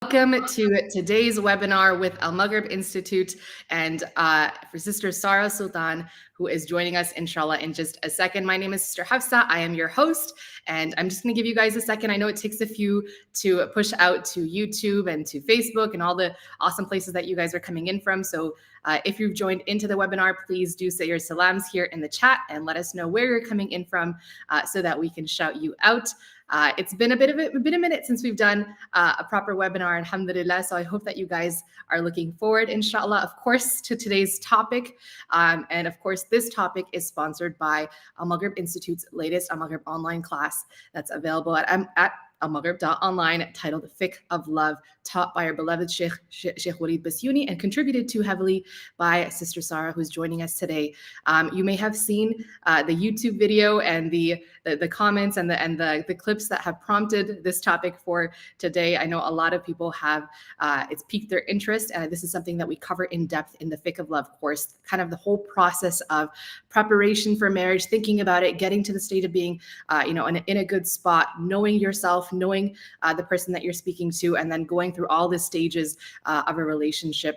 Welcome to today's webinar with Al Maghrib Institute and for Sister Sarah Sultan, who is joining us, inshallah, in just a second. My name is Sister Hafsa. I am your host, and I'm just going to give you guys a second. I know it takes a few to push out to YouTube and to Facebook and all the awesome places that you guys are coming in from. So if you've joined into the webinar, please do say your salams here in the chat and let us know where you're coming in from so that we can shout you out. It's been a minute since we've done a proper webinar, alhamdulillah. So I hope that you guys are looking forward, inshallah, of course, to today's topic. And of course, this topic is sponsored by Al Maghrib Institute's latest Al Maghrib online class that's available at almaghrib.online, titled Fiqh of Love, taught by our beloved Sheikh Walid Basyouni and contributed to heavily by Sister Sarah, who's joining us today. You may have seen the YouTube video and the comments and the clips that have prompted this topic for today. I know a lot of people have, it's piqued their interest, and this is something that we cover in depth in the Fiqh of Love course, kind of the whole process of preparation for marriage, thinking about it, getting to the state of being, in a good spot, knowing yourself, knowing the person that you're speaking to, and then going through all the stages of a relationship,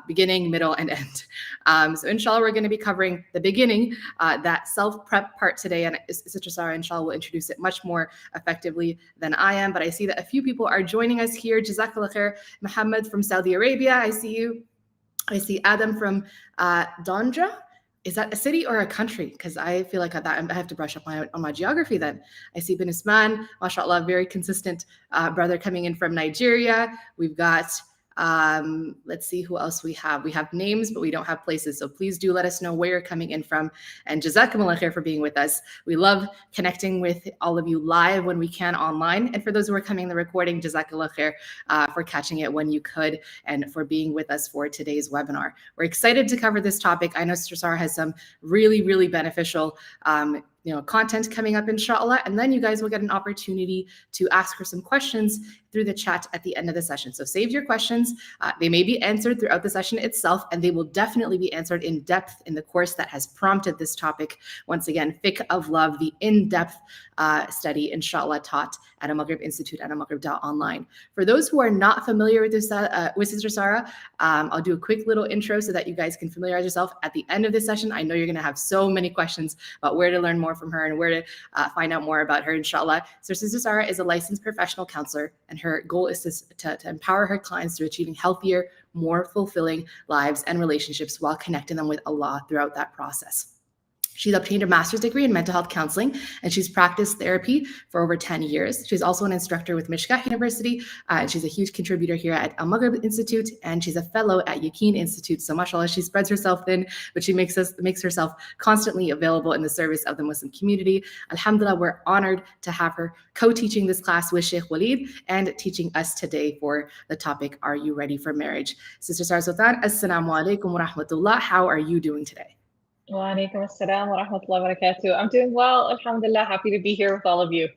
beginning, middle, and end. So inshallah, we're going to be covering the beginning, that self-prep part today, and Sister Sarah, inshallah, will introduce it much more effectively than I am. But I see that a few people are joining us here. Jazakallah khair. Muhammad from Saudi Arabia, I see you. I see Adam from Dondra. Is that a city or a country? Because I feel like I have to brush up on my geography then. I see Bin Isman, mashallah, very consistent brother coming in from Nigeria. We've got, let's see who else we have. We have names, but we don't have places. So please do let us know where you're coming in from. And jazakumullah khair for being with us. We love connecting with all of you live when we can online. And for those who are coming in the recording, jazakallah khair for catching it when you could and for being with us for today's webinar. We're excited to cover this topic. I know Sister Sarah has some really, really beneficial content coming up, inshallah, and then you guys will get an opportunity to ask her some questions through the chat at the end of the session. So save your questions. They may be answered throughout the session itself, and they will definitely be answered in depth in the course that has prompted this topic. Once again, Fiqh of Love, the in-depth study, inshallah, taught at Al Maghrib Institute at almaghrib.online. For those who are not familiar with this, with Sister Sarah, I'll do a quick little intro so that you guys can familiarize yourself. At the end of this session, I know you're going to have so many questions about where to learn more from her and where to find out more about her, inshallah. So Sister Sarah is a licensed professional counselor, and her goal is to empower her clients through achieving healthier, more fulfilling lives and relationships while connecting them with Allah throughout that process. She's obtained a master's degree in mental health counseling, and she's practiced therapy for over 10 years. She's also an instructor with Mishkat University, and she's a huge contributor here at Al Maghrib Institute, and she's a fellow at Yaqeen Institute. So mashallah, she spreads herself thin, but she makes herself constantly available in the service of the Muslim community. Alhamdulillah, we're honored to have her co-teaching this class with Sheikh Walid and teaching us today for the topic, Are You Ready for Marriage? Sister Sarah Sultan, Assalamu alaikum wa rahmatullah. How are you doing today? Wa alaikum assalam wa rahmatullahi wa barakatuh. I'm doing well, alhamdulillah. Happy to be here with all of you.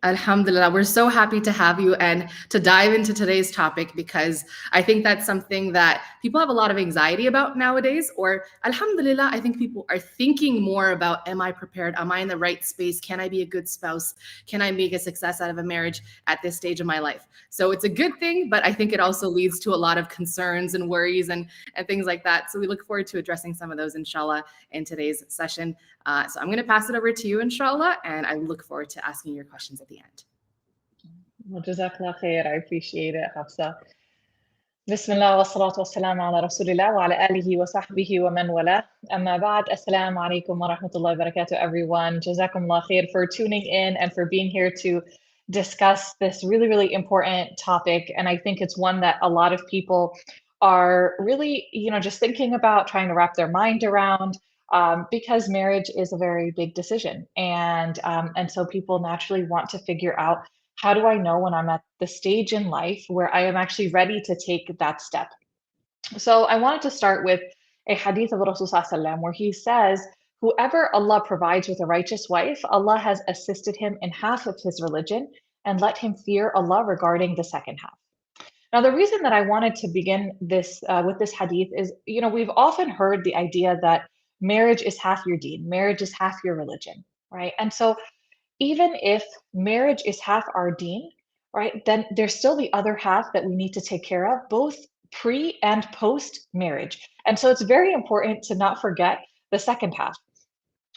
Alhamdulillah, we're so happy to have you and to dive into today's topic, because I think that's something that people have a lot of anxiety about nowadays, or alhamdulillah, I think people are thinking more about, am I prepared? Am I in the right space? Can I be a good spouse? Can I make a success out of a marriage at this stage of my life? So it's a good thing, but I think it also leads to a lot of concerns and worries and things like that. So we look forward to addressing some of those, inshallah, in today's session. So I'm going to pass it over to you, inshallah, and I look forward to asking your questions at the end. Well, jazakallah khair. I appreciate it, Hafsa. Bismillah wa salatu wa salam ala rasulillah wa ala alihi wa sahbihi wa man wala. Amma ba'd. Assalamu alaikum wa rahmatullahi wa barakatuh, everyone. Jazakumullah khair for tuning in and for being here to discuss this really, really important topic. And I think it's one that a lot of people are really, just thinking about, trying to wrap their mind around. Because marriage is a very big decision, and so people naturally want to figure out, how do I know when I'm at the stage in life where I am actually ready to take that step? So I wanted to start with a hadith of Rasulullah where he says, whoever Allah provides with a righteous wife, Allah has assisted him in half of his religion, and let him fear Allah regarding the second half. Now, the reason that I wanted to begin this with this hadith is, we've often heard the idea that marriage is half your deen, marriage is half your religion, right? And so even if marriage is half our deen, right? Then there's still the other half that we need to take care of, both pre and post marriage. And so it's very important to not forget the second half.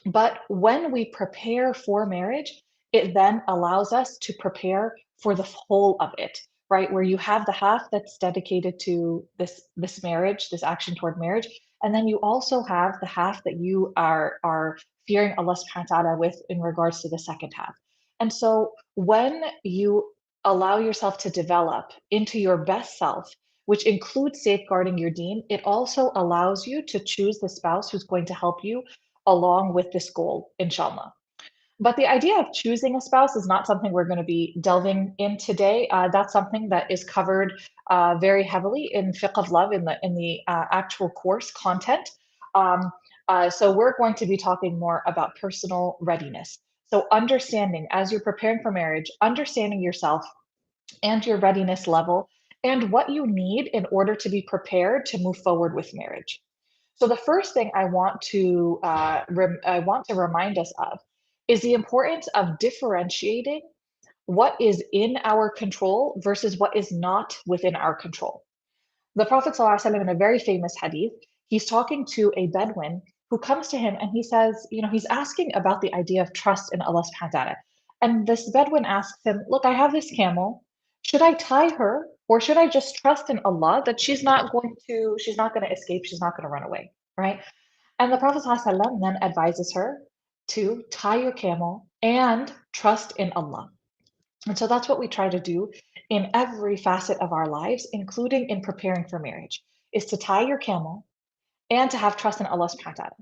But when we prepare for marriage, it then allows us to prepare for the whole of it, right? Where you have the half that's dedicated to this marriage, this action toward marriage, and then you also have the half that you are fearing Allah subhanahu wa ta'ala with in regards to the second half. And so when you allow yourself to develop into your best self, which includes safeguarding your deen, it also allows you to choose the spouse who's going to help you along with this goal, inshallah. But the idea of choosing a spouse is not something we're going to be delving in today. That's something that is covered very heavily in Fiqh of Love in the actual course content. So we're going to be talking more about personal readiness. So understanding as you're preparing for marriage, understanding yourself and your readiness level and what you need in order to be prepared to move forward with marriage. So the first thing I want to remind us of is the importance of differentiating what is in our control versus what is not within our control. The Prophet ﷺ, in a very famous hadith, he's talking to a Bedouin who comes to him and he says, he's asking about the idea of trust in Allah subhanahu wa ta'ala. And this Bedouin asks him, look, I have this camel. Should I tie her or should I just trust in Allah that she's not going to escape, she's not going to run away, right? And the Prophet ﷺ then advises her to tie your camel and trust in Allah. And so that's what we try to do in every facet of our lives, including in preparing for marriage, is to tie your camel and to have trust in Allah subhanahu wa ta'ala.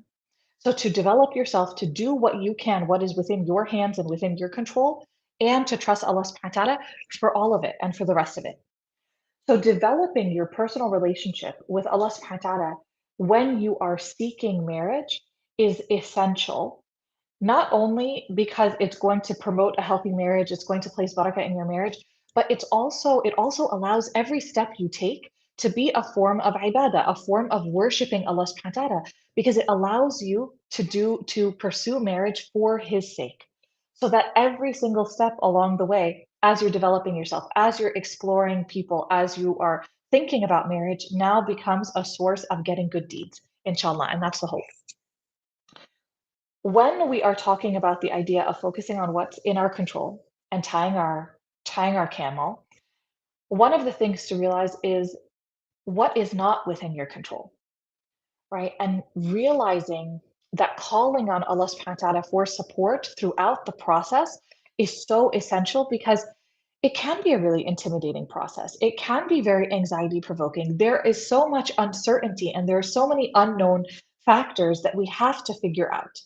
So to develop yourself, to do what you can, what is within your hands and within your control, and to trust Allah subhanahu wa ta'ala for all of it and for the rest of it. So developing your personal relationship with Allah subhanahu wa ta'ala when you are seeking marriage is essential, not only because it's going to promote a healthy marriage, it's going to place barakah in your marriage, but it also allows every step you take to be a form of ibadah, a form of worshiping Allah subhanahu wa ta'ala, because it allows you to pursue marriage for his sake. So that every single step along the way, as you're developing yourself, as you're exploring people, as you are thinking about marriage, now becomes a source of getting good deeds, inshallah. And that's the hope. When we are talking about the idea of focusing on what's in our control and tying our camel, one of the things to realize is what is not within your control, right? And realizing that calling on Allah subhanahu wa ta'ala for support throughout the process is so essential because it can be a really intimidating process. It can be very anxiety provoking. There is so much uncertainty and there are so many unknown factors that we have to figure out.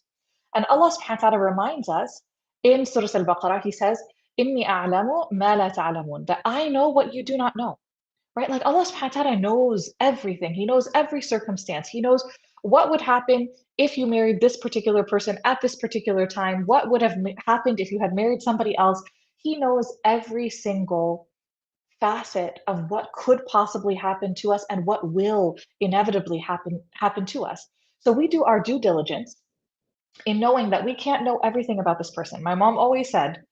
And Allah subhanahu wa ta'ala reminds us in Surah Al-Baqarah, He says, Inni a'lamu ma la ta'lamun, that I know what you do not know, right? Like Allah subhanahu wa ta'ala knows everything. He knows every circumstance. He knows what would happen if you married this particular person at this particular time, what would have happened if you had married somebody else. He knows every single facet of what could possibly happen to us and what will inevitably happen to us. So we do our due diligence in knowing that we can't know everything about this person. My mom always said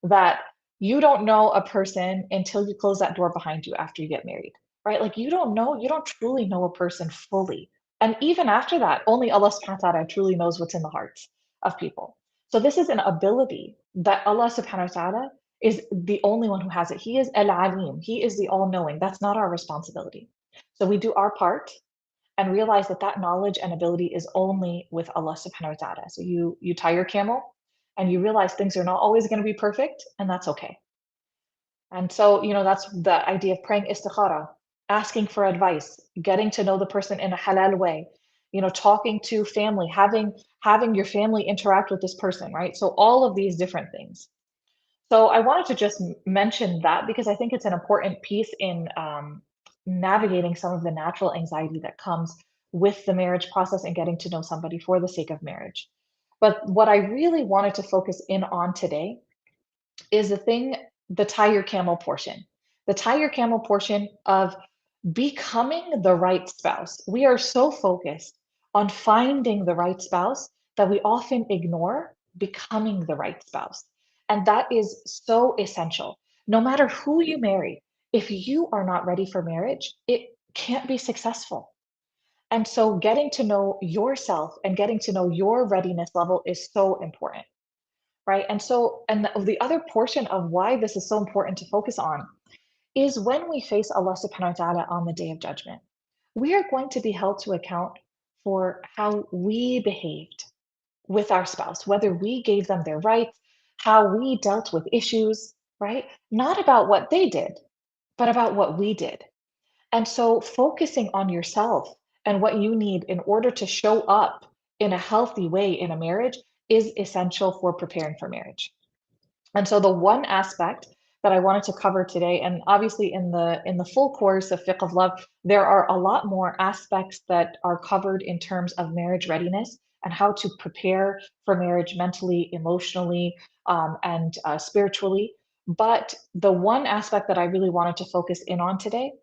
that you don't know a person until you close that door behind you after you get married, right? Like you don't truly know a person fully. And even after that, only Allah subhanahu wa ta'ala truly knows what's in the hearts of people. So this is an ability that Allah subhanahu wa ta'ala is the only one who has it. He is Al-Alim. He is the all-knowing. That's not our responsibility. So we do our part and realize that that knowledge and ability is only with Allah subhanahu wa ta'ala. So you tie your camel and you realize things are not always going to be perfect, and that's okay. And so, that's the idea of praying istikhara, asking for advice, getting to know the person in a halal way, talking to family, having your family interact with this person, right? So all of these different things. So I wanted to just mention that because I think it's an important piece in navigating some of the natural anxiety that comes with the marriage process and getting to know somebody for the sake of marriage. But what I really wanted to focus in on today is the tie your camel portion. The tie your camel portion of becoming the right spouse. We are so focused on finding the right spouse that we often ignore becoming the right spouse. And that is so essential No matter who you marry, if you are not ready for marriage, it can't be successful. And so getting to know yourself and getting to know your readiness level is so important, right? And the other portion of why this is so important to focus on is when we face Allah subhanahu wa ta'ala on the day of judgment, we are going to be held to account for how we behaved with our spouse, whether we gave them their rights, how we dealt with issues, right? Not about what they did, but about what we did. And so focusing on yourself and what you need in order to show up in a healthy way in a marriage is essential for preparing for marriage. And so the one aspect that I wanted to cover today, and obviously in the full course of Fiqh of Love, there are a lot more aspects that are covered in terms of marriage readiness and how to prepare for marriage mentally, emotionally, and spiritually. But the one aspect that I really wanted to focus in on today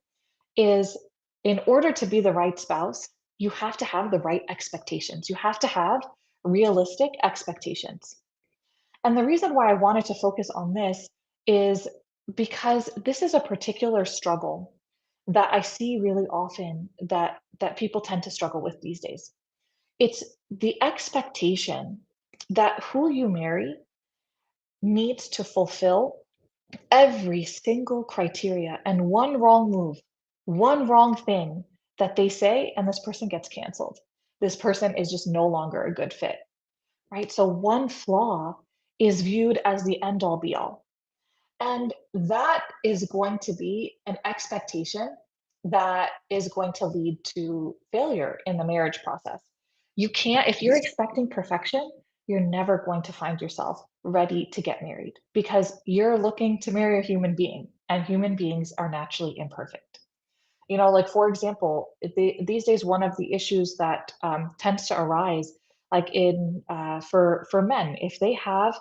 is in order to be the right spouse, you have to have the right expectations. You have to have realistic expectations. And the reason why I wanted to focus on this is because this is a particular struggle that I see really often that people tend to struggle with these days. It's the expectation that who you marry needs to fulfill every single criteria, and one wrong move, one wrong thing that they say and this person gets canceled. This person is just no longer a good fit, right? So one flaw is viewed as the end all be all. And that is going to be an expectation that is going to lead to failure in the marriage process. You can't, if you're expecting perfection, you're never going to find yourself ready to get married because you're looking to marry a human being, and human beings are naturally imperfect. Like for example, these days, one of the issues that tends to arise, like in for men, if they have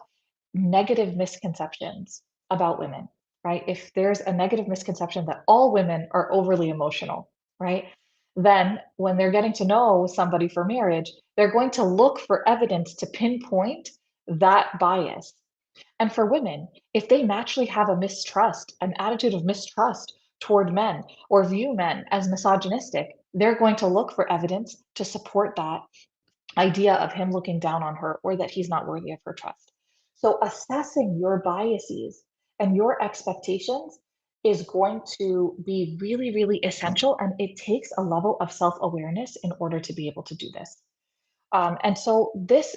negative misconceptions about women, right? If there's a negative misconception that all women are overly emotional, right? Then when they're getting to know somebody for marriage, they're going to look for evidence to pinpoint that bias. And for women, if they naturally have a mistrust, an attitude of mistrust toward men, or view men as misogynistic, they're going to look for evidence to support that idea of him looking down on her or that he's not worthy of her trust. So assessing your biases and your expectations is going to be really, really essential. And it takes a level of self awareness in order to be able to do this. And so, this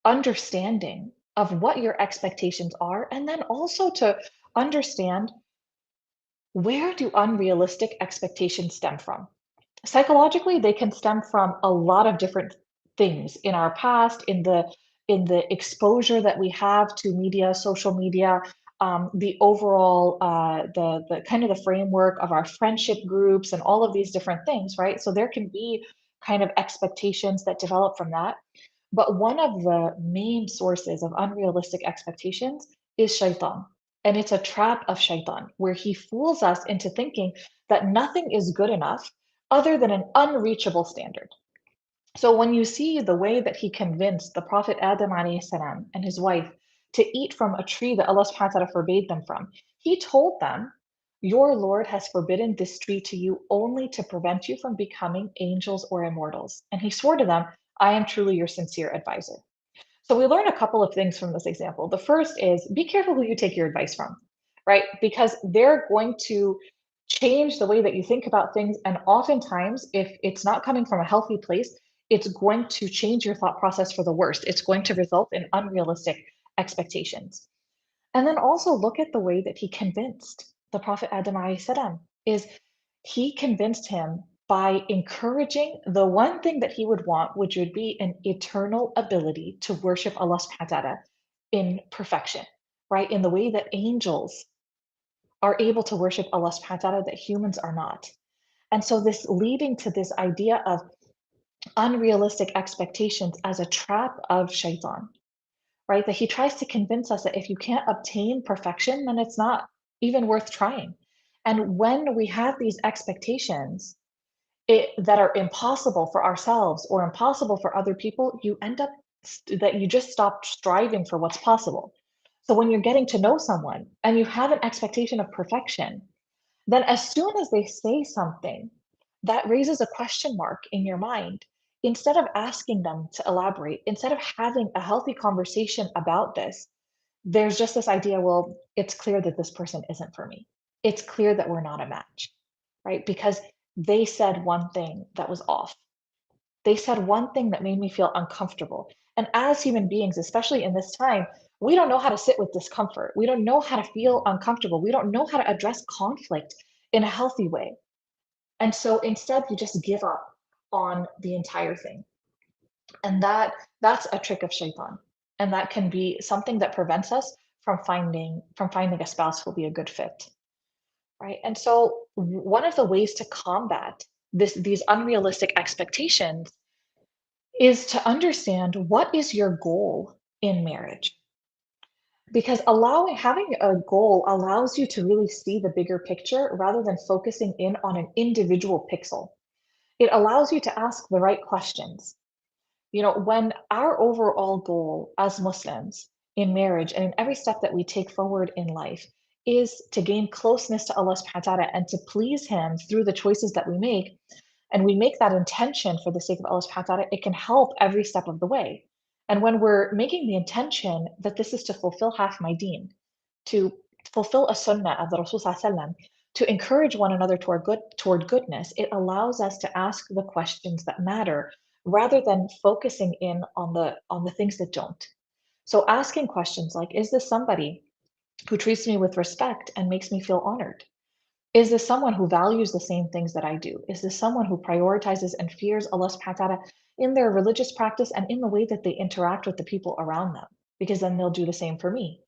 understanding of what your expectations are, and then also to understand where do unrealistic expectations stem from. Psychologically, they can stem from a lot of different things in our past, in the exposure that we have to media, social media, the overall the kind of the framework of our friendship groups and all of these different things, right? So there can be kind of expectations that develop from that. But one of the main sources of unrealistic expectations is shaitan. And it's a trap of shaitan where he fools us into thinking that nothing is good enough other than an unreachable standard. So when you see the way that he convinced the Prophet Adam alayhi salam and his wife to eat from a tree that Allah subhanahu wa ta'ala forbade them from, he told them, your Lord has forbidden this tree to you only to prevent you from becoming angels or immortals. And he swore to them, I am truly your sincere advisor. So we learn a couple of things from this example. The first is be careful who you take your advice from, right? Because they're going to change the way that you think about things. And oftentimes, if it's not coming from a healthy place, it's going to change your thought process for the worst. It's going to result in unrealistic expectations. And then also look at the way that he convinced the Prophet Adam alayhi salam is he convinced him by encouraging the one thing that he would want, which would be an eternal ability to worship Allah subhanahu wa ta'ala in perfection, right? In the way that angels are able to worship Allah subhanahu wa ta'ala that humans are not. And so this leading to this idea of unrealistic expectations as a trap of shaitan, right? That he tries to convince us that if you can't obtain perfection, then it's not even worth trying. And when we have these expectations that are impossible for ourselves or impossible for other people, you end up that you just stop striving for what's possible. So when you're getting to know someone and you have an expectation of perfection, then as soon as they say something that raises a question mark in your mind, instead of asking them to elaborate, instead of having a healthy conversation about this, there's just this idea, well, it's clear that this person isn't for me. It's clear that we're not a match, right? Because they said one thing that was off. They said one thing that made me feel uncomfortable. And as human beings, especially in this time, we don't know how to sit with discomfort. We don't know how to feel uncomfortable. We don't know how to address conflict in a healthy way. And so instead, you just give up on the entire thing. And that's a trick of shaitan. And that can be something that prevents us from finding a spouse who'll be a good fit. Right. And so one of the ways to combat these unrealistic expectations is to understand what is your goal in marriage. Because having a goal allows you to really see the bigger picture rather than focusing in on an individual pixel. It allows you to ask the right questions. When our overall goal as Muslims in marriage and in every step that we take forward in life is to gain closeness to Allah subhanahu wa ta'ala and to please Him through the choices that we make, and we make that intention for the sake of Allah subhanahu wa ta'ala, it can help every step of the way. And when we're making the intention that this is to fulfill half my deen, to fulfill a sunnah of the Rasul sallallahu alaihi wasallam, to encourage one another toward goodness, it allows us to ask the questions that matter rather than focusing in on the things that don't. So asking questions like, is this somebody who treats me with respect and makes me feel honored? Is this someone who values the same things that I do? Is this someone who prioritizes and fears Allah subhanahu wa ta'ala in their religious practice and in the way that they interact with the people around them? Because then they'll do the same for me.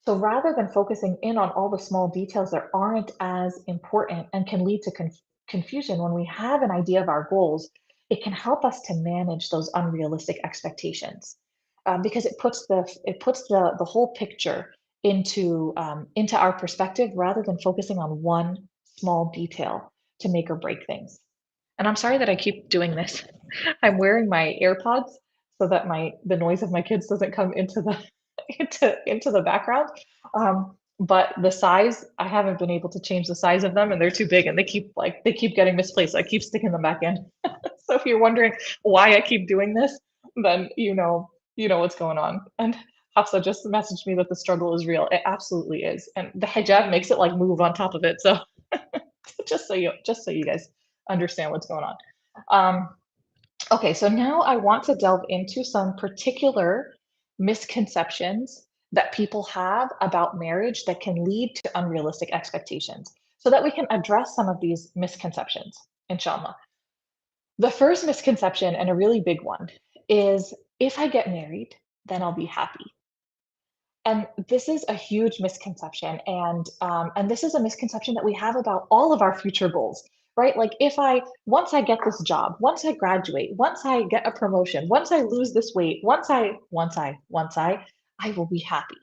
So rather than focusing in on all the small details that aren't as important and can lead to confusion, when we have an idea of our goals, it can help us to manage those unrealistic expectations, because it puts the whole picture into our perspective rather than focusing on one small detail to make or break things. And I'm sorry that I keep doing this. I'm wearing my AirPods so that the noise of my kids doesn't come into the into the background. But the size, I haven't been able to change the size of them, and they're too big, and they keep getting misplaced. I keep sticking them back in. So if you're wondering why I keep doing this, then you know what's going on. And Hafsa just messaged me that the struggle is real. It absolutely is, and the hijab makes it like move on top of it. So just so you guys understand what's going on. Um, okay, so now I want to delve into some particular misconceptions that people have about marriage that can lead to unrealistic expectations so that we can address some of these misconceptions, inshallah. The first misconception, and a really big one, is if I get married, then I'll be happy. And this is a huge misconception, and this is a misconception that we have about all of our future goals, right? Like if I once I get this job, once I graduate, once I get a promotion, once I lose this weight, I will be happy.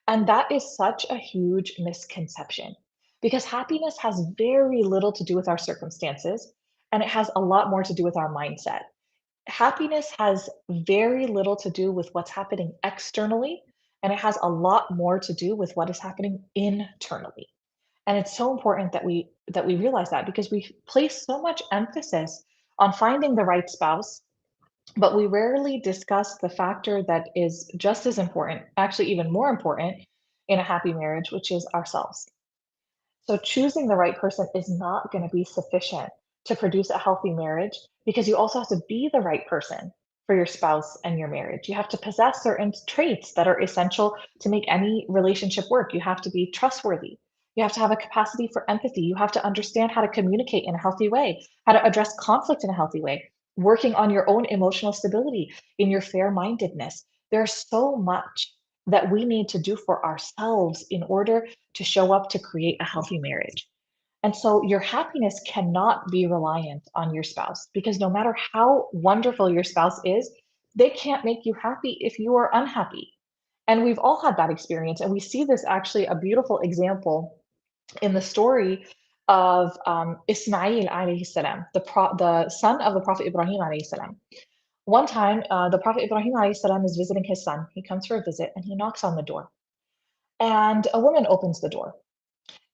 And that is such a huge misconception because happiness has very little to do with our circumstances, and it has a lot more to do with our mindset. Happiness has very little to do with what's happening externally, and it has a lot more to do with what is happening internally. And it's so important that we realize that because we place so much emphasis on finding the right spouse, but we rarely discuss the factor that is just as important, actually even more important in a happy marriage, which is ourselves. So choosing the right person is not going to be sufficient to produce a healthy marriage because you also have to be the right person for your spouse and your marriage. You have to possess certain traits that are essential to make any relationship work. You have to be trustworthy. You have to have a capacity for empathy. You have to understand how to communicate in a healthy way, how to address conflict in a healthy way, working on your own emotional stability, in your fair mindedness. There's so much that we need to do for ourselves in order to show up to create a healthy marriage. And so your happiness cannot be reliant on your spouse because no matter how wonderful your spouse is, they can't make you happy if you are unhappy. And we've all had that experience. And we see this actually a beautiful example in the story of Ismail alayhi salam, the son of the Prophet Ibrahim alayhi salam. One time, the Prophet Ibrahim alayhi salam is visiting his son. He comes for a visit and he knocks on the door. And a woman opens the door.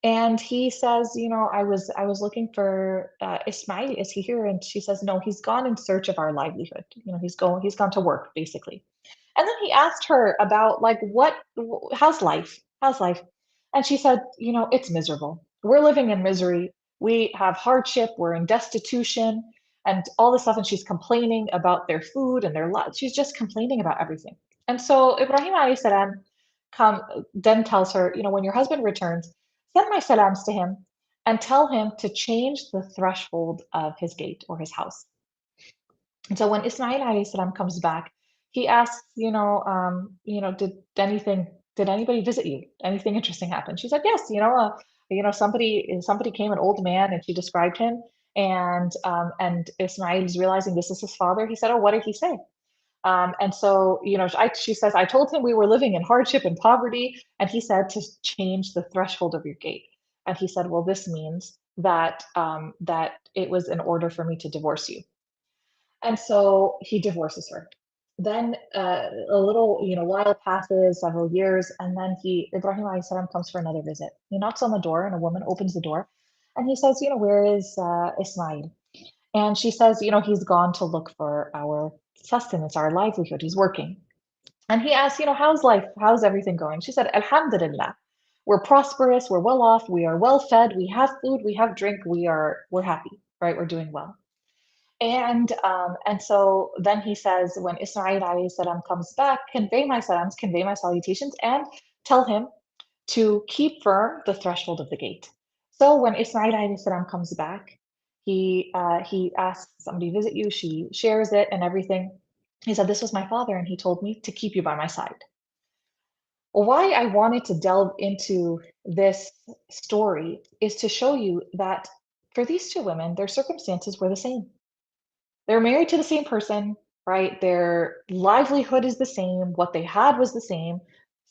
And he says, I was looking for Ismail. Is he here? And she says, no, he's gone in search of our livelihood. He's gone to work basically. And then he asked her about like how's life? How's life? And she said, it's miserable. We're living in misery. We have hardship. We're in destitution and all this stuff. And she's complaining about their food and their life. She's just complaining about everything. And so Ibrahim alayhi salam come then tells her, when your husband returns, send my salams to him and tell him to change the threshold of his gate or his house. And so when Ismail alayhi salam comes back, he asks, did anybody visit you? Anything interesting happen? She said, yes, somebody came, an old man, and she described him. And Ismail is realizing this is his father. He said, oh, what did he say? And so, she says, I told him we were living in hardship and poverty, and he said to change the threshold of your gate. And he said, well, this means that it was in order for me to divorce you. And so he divorces her. Then a little, while passes, several years, and then Ibrahim alayhi salam comes for another visit. He knocks on the door, and a woman opens the door, and he says, where is Ismail? And she says, he's gone to look for our sustenance, our livelihood. He's working. And he asks, how's life? How's everything going? She said, Alhamdulillah. We're prosperous, we're well off, we are well fed, we have food, we have drink, we're happy, right? We're doing well. And so then he says, when Ismail alayhi salam comes back, convey my salams, convey my salutations, and tell him to keep firm the threshold of the gate. So when Ismail alayhi salam comes back, he asks somebody to visit you. She shares it and everything. He said, this was my father, and he told me to keep you by my side. Why I wanted to delve into this story is to show you that for these two women, their circumstances were the same. They're married to the same person, right? Their livelihood is the same. What they had was the same.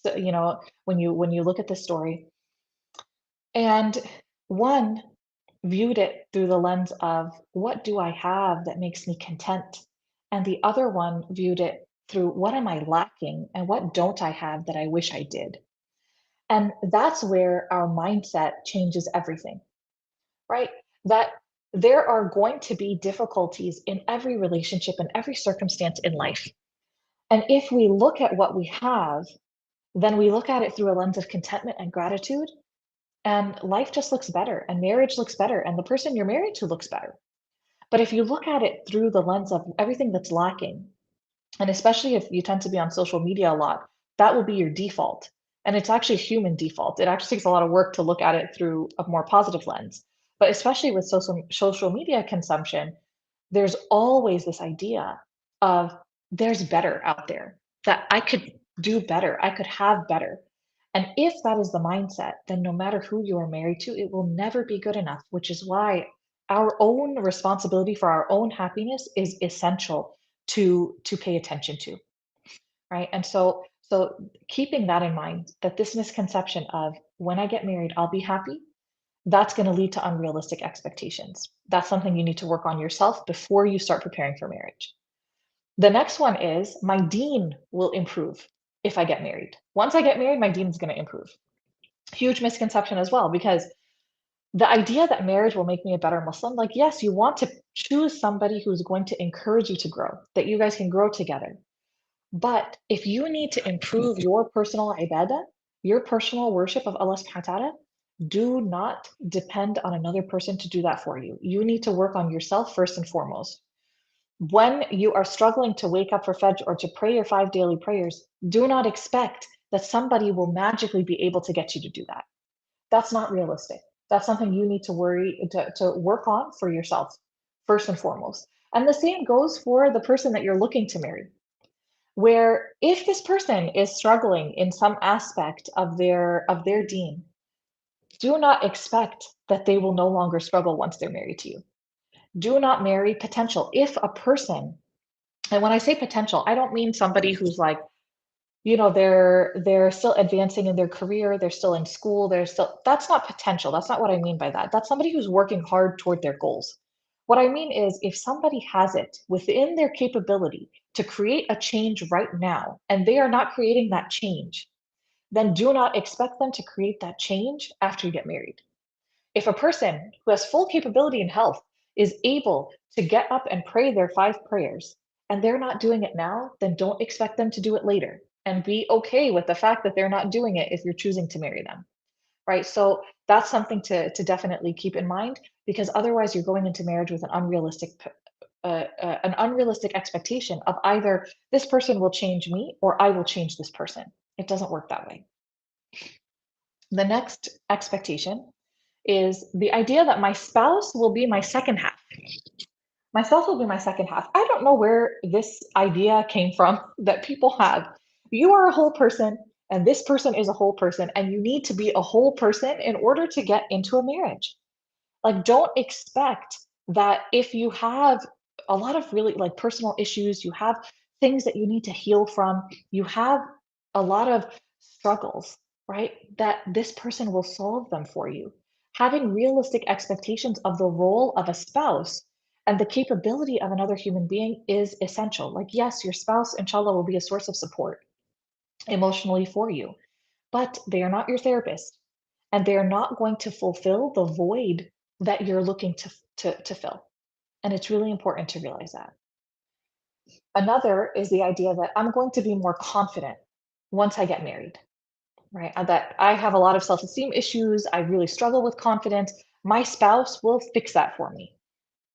So, when you look at this story, and one viewed it through the lens of what do I have that makes me content? And the other one viewed it through what am I lacking and what don't I have that I wish I did? And that's where our mindset changes everything, right? That there are going to be difficulties in every relationship and every circumstance in life. And if we look at what we have, then we look at it through a lens of contentment and gratitude, and life just looks better, and marriage looks better, and the person you're married to looks better. But if you look at it through the lens of everything that's lacking, and especially if you tend to be on social media a lot, that will be your default. And it's actually a human default. It actually takes a lot of work to look at it through a more positive lens. But especially with social media consumption, there's always this idea of there's better out there, that I could do better, I could have better. And if that is the mindset, then no matter who you are married to, it will never be good enough, which is why our own responsibility for our own happiness is essential to pay attention to, right? And so keeping that in mind, that this misconception of when I get married, I'll be happy, that's going to lead to unrealistic expectations. That's something you need to work on yourself before you start preparing for marriage. The next one is my deen will improve if I get married. Once I get married, my deen is going to improve. Huge misconception as well, because the idea that marriage will make me a better Muslim, like, yes, you want to choose somebody who's going to encourage you to grow, that you guys can grow together. But if you need to improve your personal ibadah, your personal worship of Allah subhanahu wa ta'ala, do not depend on another person to do that for you. You need to work on yourself first and foremost. When you are struggling to wake up for Fajr or to pray your 5 daily prayers, do not expect that somebody will magically be able to get you to do that. That's not realistic. That's something you need to work on for yourself, first and foremost. And the same goes for the person that you're looking to marry, where if this person is struggling in some aspect of their deen, do not expect that they will no longer struggle once they're married to you. Do not marry potential. If a person, and when I say potential, I don't mean somebody who's like, they're still advancing in their career, they're still in school, that's not potential. That's not what I mean by that. That's somebody who's working hard toward their goals. What I mean is, if somebody has it within their capability to create a change right now, and they are not creating that change, then do not expect them to create that change after you get married. If a person who has full capability and health is able to get up and pray their 5 prayers and they're not doing it now, then don't expect them to do it later. And be okay with the fact that they're not doing it if you're choosing to marry them, right? So that's something to definitely keep in mind, because otherwise you're going into marriage with an unrealistic expectation of either this person will change me or I will change this person. It doesn't work that way. The next expectation is the idea that my spouse will be my second half. My spouse will be my second half. I don't know where this idea came from that people have. You are a whole person, and this person is a whole person, and you need to be a whole person in order to get into a marriage. Like, don't expect that if you have a lot of really like personal issues, you have things that you need to heal from, you have a lot of struggles, right? That this person will solve them for you. Having realistic expectations of the role of a spouse and the capability of another human being is essential. Like, yes, your spouse, inshallah, will be a source of support emotionally for you, but they are not your therapist, and they are not going to fulfill the void that you're looking to fill. And it's really important to realize that. Another is the idea that I'm going to be more confident once I get married, right? That I have a lot of self-esteem issues. I really struggle with confidence. My spouse will fix that for me.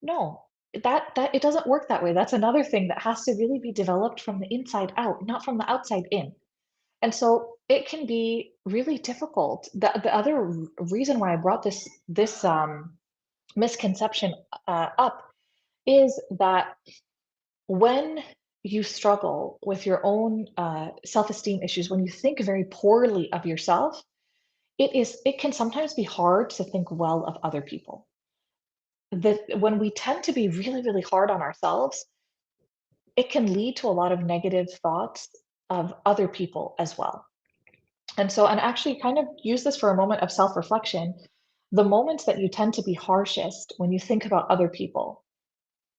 No, that it doesn't work that way. That's another thing that has to really be developed from the inside out, not from the outside in. And so it can be really difficult. The other reason why I brought this misconception up is that when you struggle with your own self-esteem issues, when you think very poorly of yourself, it can sometimes be hard to think well of other people. That when we tend to be really, really hard on ourselves, it can lead to a lot of negative thoughts of other people as well. And actually kind of use this for a moment of self-reflection. The moments that you tend to be harshest when you think about other people,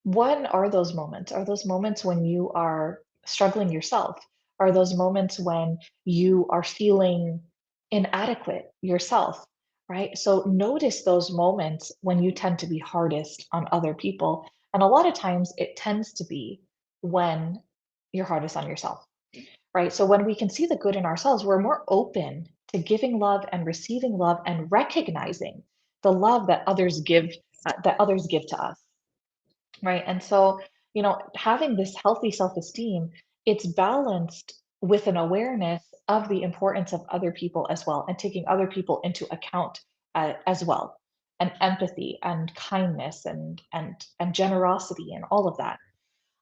when are those moments? Are those moments when you are struggling yourself? Are those moments when you are feeling inadequate yourself, right? So notice those moments when you tend to be hardest on other people. And a lot of times it tends to be when you're hardest on yourself, right? So when we can see the good in ourselves, we're more open to giving love and receiving love and recognizing the love that others give to us, right? And so, having this healthy self-esteem, it's balanced with an awareness of the importance of other people as well, and taking other people into account as well, and empathy and kindness and generosity and all of that.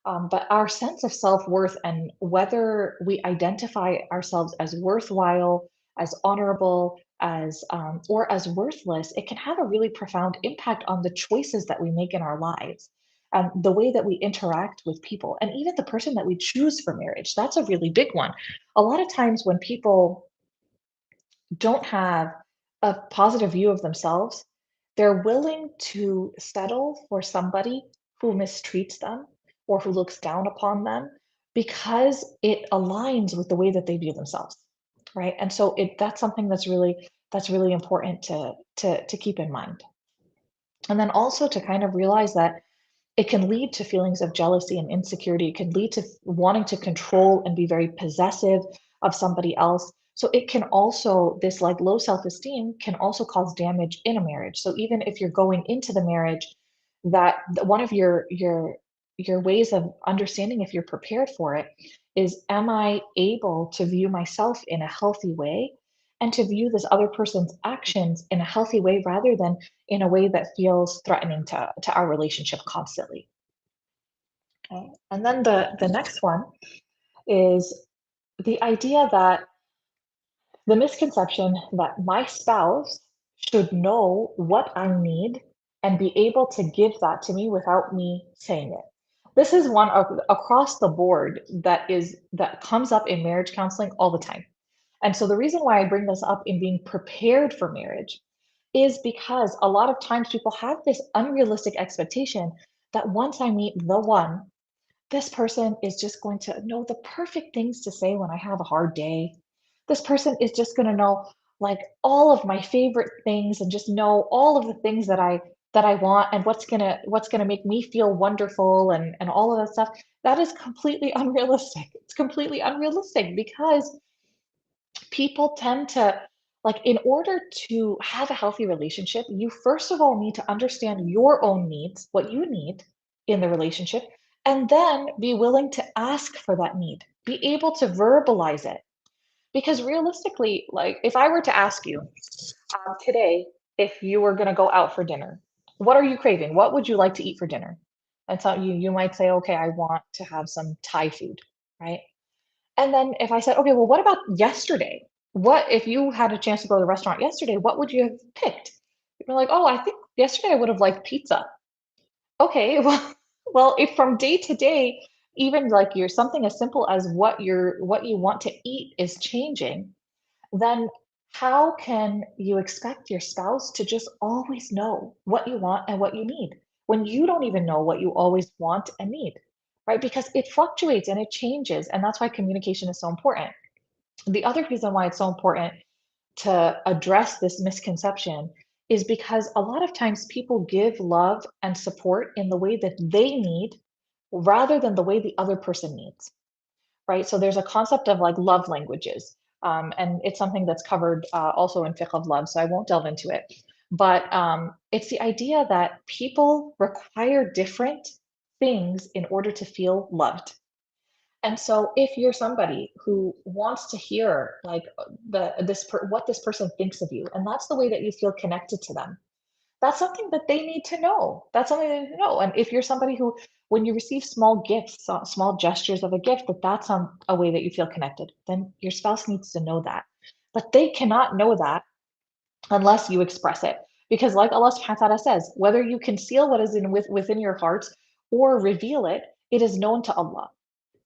But our sense of self-worth and whether we identify ourselves as worthwhile, as honorable, as or as worthless, it can have a really profound impact on the choices that we make in our lives, and the way that we interact with people, and even the person that we choose for marriage. That's a really big one. A lot of times when people don't have a positive view of themselves, they're willing to settle for somebody who mistreats them or who looks down upon them because it aligns with the way that they view themselves, right? And so that's something that's really important to keep in mind. And then also to kind of realize that it can lead to feelings of jealousy and insecurity. It can lead to wanting to control and be very possessive of somebody else. So it can also, this like low self-esteem can also cause damage in a marriage. So even if you're going into the marriage, one of your ways of understanding if you're prepared for it is, am I able to view myself in a healthy way and to view this other person's actions in a healthy way rather than in a way that feels threatening to our relationship constantly. Okay. And then the next one is the idea that the misconception that my spouse should know what I need and be able to give that to me without me saying it. This is one across the board that comes up in marriage counseling all the time. And so the reason why I bring this up in being prepared for marriage is because a lot of times people have this unrealistic expectation that once I meet the one, this person is just going to know the perfect things to say when I have a hard day. This person is just going to know like all of my favorite things and just know all of the things that I want and what's going to make me feel wonderful and all of that stuff. That is completely unrealistic. It's completely unrealistic because people tend to like in order to have a healthy relationship, you first of all need to understand your own needs, what you need in the relationship, and then be willing to ask for that need. Be able to verbalize it. Because realistically, like if I were to ask you today if you were going to go out for dinner, what are you craving? What would you like to eat for dinner? And so you might say, okay, I want to have some Thai food, right? And then if I said, okay, well, what about yesterday? What if you had a chance to go to the restaurant yesterday? What would you have picked? You're like, oh, I think yesterday I would have liked pizza. Okay, well, if from day to day, even like you're something as simple as what you want to eat is changing, then how can you expect your spouse to just always know what you want and what you need when you don't even know what you always want and need, right? Because it fluctuates and it changes. And that's why communication is so important. The other reason why it's so important to address this misconception is because a lot of times people give love and support in the way that they need rather than the way the other person needs, right? So there's a concept of like love languages, and it's something that's covered also in fiqh of love. So I won't delve into it, but it's the idea that people require different things in order to feel loved. And so if you're somebody who wants to hear like what this person thinks of you, and that's the way that you feel connected to them, that's something that they need to know. That's something they need to know. And if you're somebody who, when you receive small gifts, small gestures of a gift, that's a way that you feel connected, then your spouse needs to know that. But they cannot know that unless you express it. Because like Allah subhanahu wa ta'ala says, whether you conceal what is within your heart or reveal it, it is known to Allah.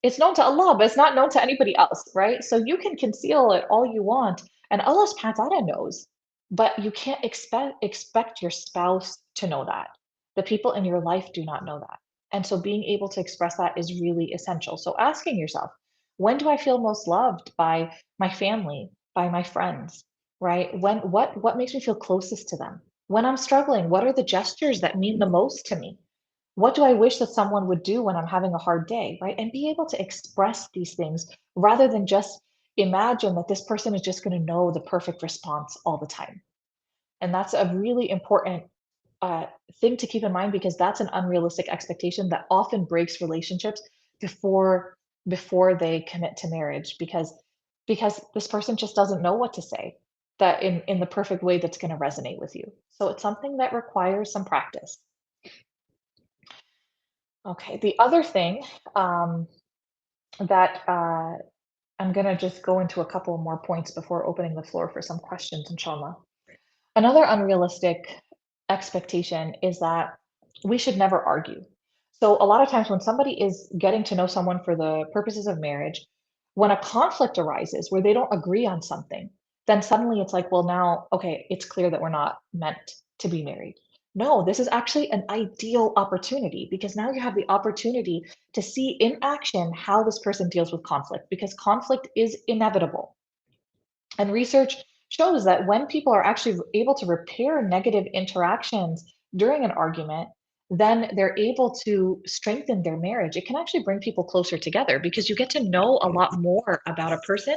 It's known to Allah, but it's not known to anybody else, right? So you can conceal it all you want, and Allah subhanahu wa ta'ala knows, but you can't expect your spouse to know that. The people in your life do not know that. And so being able to express that is really essential. So asking yourself, when do I feel most loved by my family, by my friends, right? What makes me feel closest to them? When I'm struggling, what are the gestures that mean the most to me? What do I wish that someone would do when I'm having a hard day, right? And be able to express these things rather than just imagine that this person is just going to know the perfect response all the time. And that's a really important uh, thing to keep in mind because that's an unrealistic expectation that often breaks relationships before they commit to marriage because this person just doesn't know what to say that in the perfect way that's going to resonate with you. So it's something that requires some practice. Okay, the other thing that I'm going to just go into a couple more points before opening the floor for some questions, inshallah. Another unrealistic expectation is that we should never argue. So, a lot of times when somebody is getting to know someone for the purposes of marriage, when a conflict arises where they don't agree on something, then suddenly it's like, well, now, okay, it's clear that we're not meant to be married. No, this is actually an ideal opportunity because now you have the opportunity to see in action how this person deals with conflict because conflict is inevitable. And research shows that when people are actually able to repair negative interactions during an argument, then they're able to strengthen their marriage. It can actually bring people closer together because you get to know a lot more about a person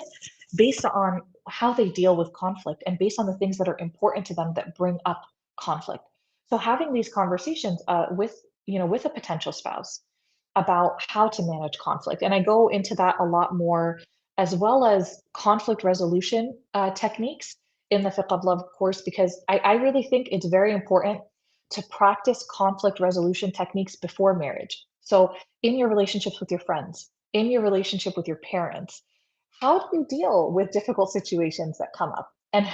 based on how they deal with conflict and based on the things that are important to them that bring up conflict. So having these conversations with a potential spouse about how to manage conflict, and I go into that a lot more as well as conflict resolution techniques in the Fiqh of Love course, because I really think it's very important to practice conflict resolution techniques before marriage. So, in your relationships with your friends, in your relationship with your parents, how do you deal with difficult situations that come up? And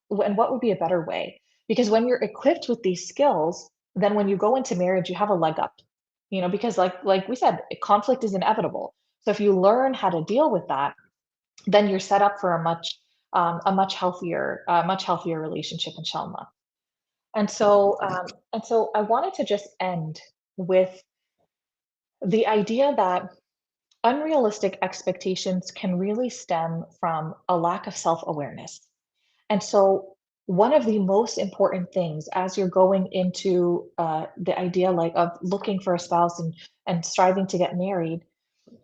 what would be a better way? Because when you're equipped with these skills, then when you go into marriage, you have a leg up. Because like we said, conflict is inevitable. So if you learn how to deal with that, then you're set up for a much healthier relationship, inshallah. And so I wanted to just end with the idea that unrealistic expectations can really stem from a lack of self-awareness. And so one of the most important things as you're going into the idea like of looking for a spouse and striving to get married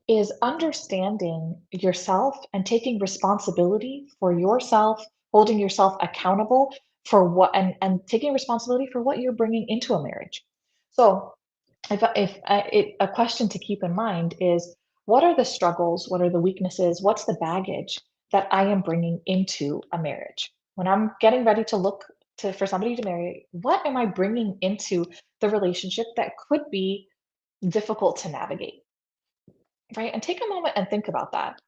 is understanding yourself and taking responsibility for yourself, holding yourself accountable for what and taking responsibility for what you're bringing into a marriage. So a question to keep in mind is what are the struggles, what are the weaknesses, what's the baggage that I am bringing into a marriage? When I'm getting ready to look for somebody to marry, what am I bringing into the relationship that could be difficult to navigate, right? And take a moment and think about that.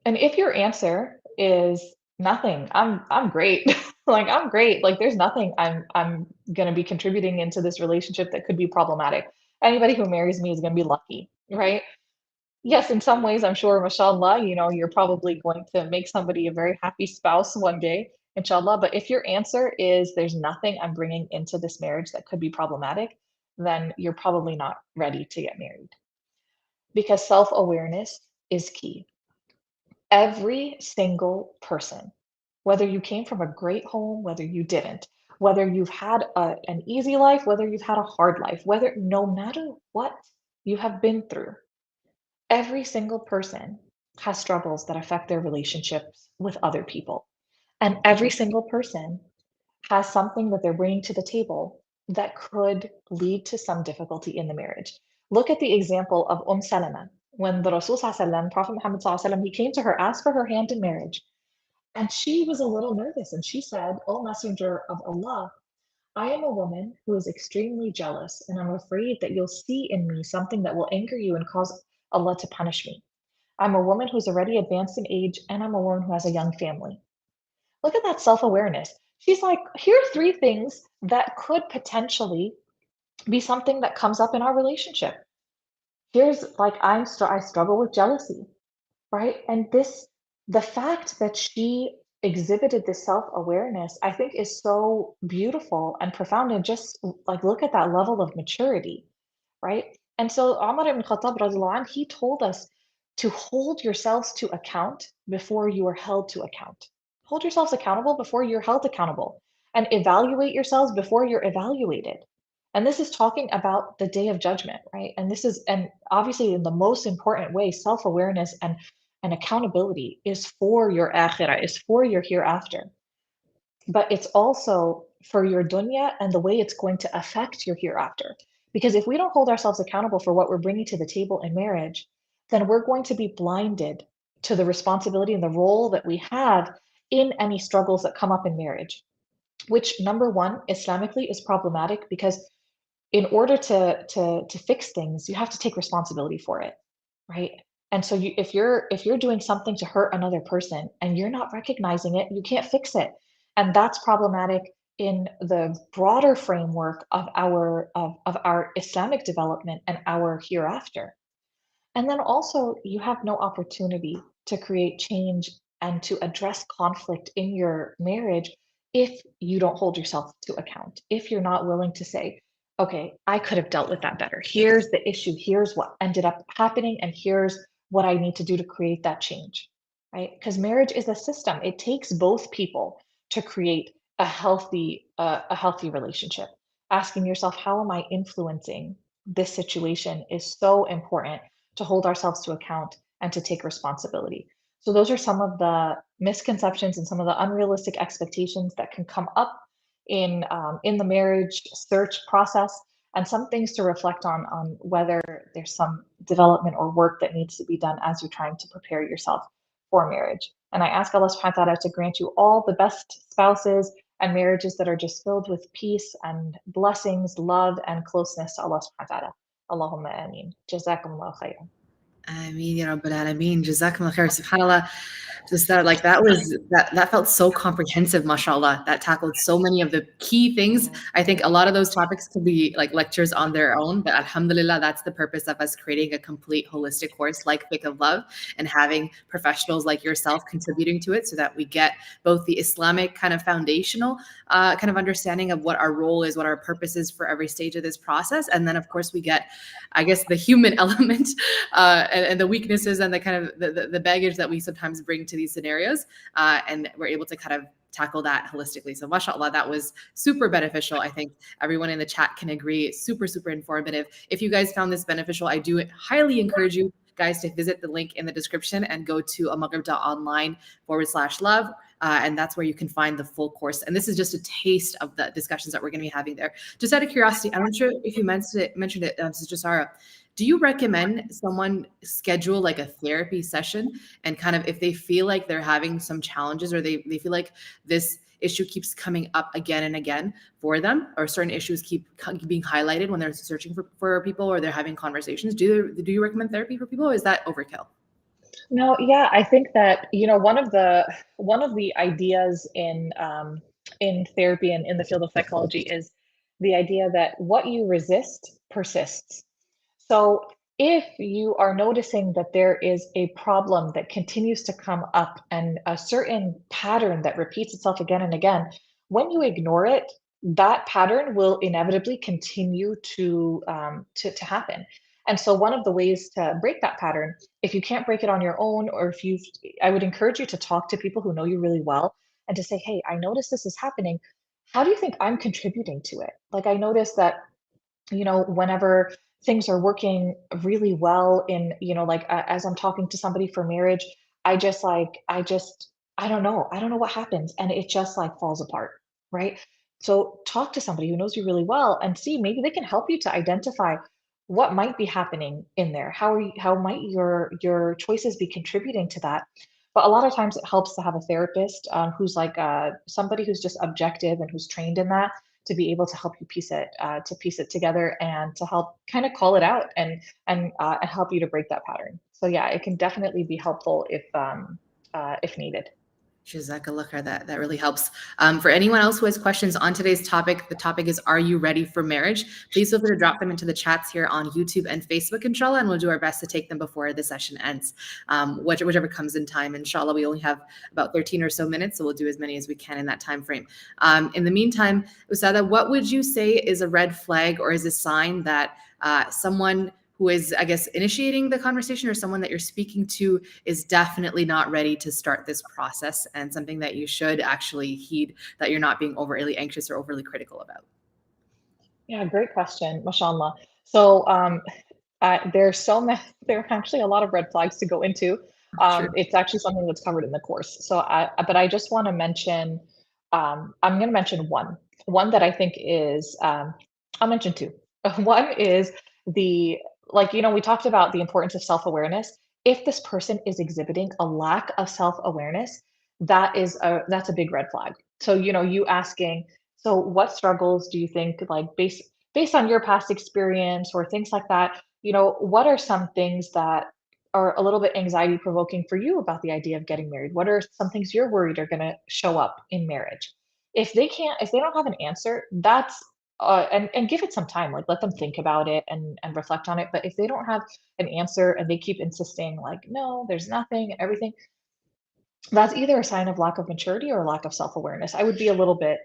And if your answer is nothing, I'm great. Like I'm great. Like there's nothing I'm going to be contributing into this relationship that could be problematic. Anybody who marries me is going to be lucky, right? Yes, in some ways I'm sure mashallah, you're probably going to make somebody a very happy spouse one day, inshallah, but if your answer is there's nothing I'm bringing into this marriage that could be problematic, then you're probably not ready to get married because self-awareness is key. Every single person, whether you came from a great home, whether you didn't, whether you've had an easy life, whether you've had a hard life, whether no matter what you have been through, every single person has struggles that affect their relationships with other people. And every single person has something that they're bringing to the table that could lead to some difficulty in the marriage. Look at the example of Salama. When the Rasul Sallallahu Prophet Muhammad Sallallahu he came to her, asked for her hand in marriage, and she was a little nervous, and she said, "O Messenger of Allah, I am a woman who is extremely jealous, and I'm afraid that you'll see in me something that will anger you and cause Allah to punish me. I'm a woman who's already advanced in age, and I'm a woman who has a young family." Look at that self-awareness. She's like, here are three things that could potentially be something that comes up in our relationship. Here's like I struggle with jealousy, right? And the fact that she exhibited this self-awareness, I think is so beautiful and profound. And just like look at that level of maturity, right? And so Umar ibn Khattab, radiallahu anh, he told us to hold yourselves to account before you are held to account. Hold yourselves accountable before you're held accountable, and evaluate yourselves before you're evaluated. And this is talking about the day of judgment, right? And obviously in the most important way, self-awareness and accountability is for your akhirah, is for your hereafter. But it's also for your dunya and the way it's going to affect your hereafter. Because if we don't hold ourselves accountable for what we're bringing to the table in marriage, then we're going to be blinded to the responsibility and the role that we have in any struggles that come up in marriage, which number one, Islamically is problematic because in order to fix things, you have to take responsibility for it, right? And so if you're doing something to hurt another person and you're not recognizing it, you can't fix it. And that's problematic in the broader framework of our Islamic development and our hereafter. And then also, you have no opportunity to create change and to address conflict in your marriage if you don't hold yourself to account. If you're not willing to say, okay, I could have dealt with that better. Here's the issue. Here's what ended up happening. And here's what I need to do to create that change, right? Because marriage is a system. It takes both people to create a healthy relationship. Asking yourself, how am I influencing this situation is so important to hold ourselves to account and to take responsibility. So those are some of the misconceptions and some of the unrealistic expectations that can come up in the marriage search process, and some things to reflect on whether there's some development or work that needs to be done as you're trying to prepare yourself for marriage. And I ask Allah subhanahu wa ta'ala to grant you all the best spouses and marriages that are just filled with peace and blessings, love, and closeness to Allah subhanahu wa ta'ala. Allahumma ameen. Jazakumullah khairan. Ameen ya Rabbil Alameen. Jazakumullah khair. SubhanAllah. Just that, like that felt so comprehensive, mashallah. That tackled so many of the key things. I think a lot of those topics could be like lectures on their own, but alhamdulillah, that's the purpose of us creating a complete holistic course like Fiqh of Love and having professionals like yourself contributing to it so that we get both the Islamic kind of foundational kind of understanding of what our role is, what our purpose is for every stage of this process. And then, of course, we get, I guess, the human element and the weaknesses and the kind of the baggage that we sometimes bring to these scenarios. And we're able to kind of tackle that holistically. So mashallah, that was super beneficial. I think everyone in the chat can agree. Super, super informative. If you guys found this beneficial, I do highly encourage you guys to visit the link in the description and go to almaghrib.online/love. And that's where you can find the full course. And this is just a taste of the discussions that we're going to be having there. Just out of curiosity, I'm not sure if you mentioned it, Sister Sarah. Do you recommend someone schedule like a therapy session and kind of if they feel like they're having some challenges or they feel like this issue keeps coming up again and again for them, or certain issues keep being highlighted when they're searching for people or they're having conversations? Do you recommend therapy for people, or is that overkill? No, yeah, I think that, one of the ideas in therapy and in the field of psychology is the idea that what you resist persists. So if you are noticing that there is a problem that continues to come up and a certain pattern that repeats itself again and again, when you ignore it, that pattern will inevitably continue to happen. And so one of the ways to break that pattern, if you can't break it on your own, or if you, I would encourage you to talk to people who know you really well and to say, hey, I noticed this is happening. How do you think I'm contributing to it? Like I noticed that whenever things are working really well in, like as I'm talking to somebody for marriage, I don't know what happens. And it just like falls apart. Right. So talk to somebody who knows you really well and see maybe they can help you to identify what might be happening in there. How might your choices be contributing to that? But a lot of times it helps to have a therapist who's like somebody who's just objective and who's trained in that to be able to help you piece it together and to help kind of call it out and help you to break that pattern. So yeah, it can definitely be helpful if needed. Jazakallah khair. That really helps. For anyone else who has questions on today's topic, the topic is, are you ready for marriage? Please feel free to drop them into the chats here on YouTube and Facebook, inshallah, and we'll do our best to take them before the session ends. Whichever comes in time, inshallah. We only have about 13 or so minutes, so we'll do as many as we can in that time frame. In the meantime, Usada, what would you say is a red flag or is a sign that someone who is, I guess, initiating the conversation or someone that you're speaking to is definitely not ready to start this process, and something that you should actually heed, that you're not being overly anxious or overly critical about? Yeah, great question, mashallah. So there's so many, there are actually a lot of red flags to go into. Sure. It's actually something that's covered in the course. But I just want to mention, I'm going to mention one that I think is, I'll mention two. One is the, like, we talked about the importance of self-awareness. If this person is exhibiting a lack of self-awareness, that's a big red flag. So, you asking, so what struggles do you think, like, based on your past experience or things like that, what are some things that are a little bit anxiety provoking for you about the idea of getting married? What are some things you're worried are going to show up in marriage? If they don't have an answer, and give it some time, like let them think about it and reflect on it. But if they don't have an answer and they keep insisting, like, no, there's nothing and everything, that's either a sign of lack of maturity or lack of self-awareness. I would be a little bit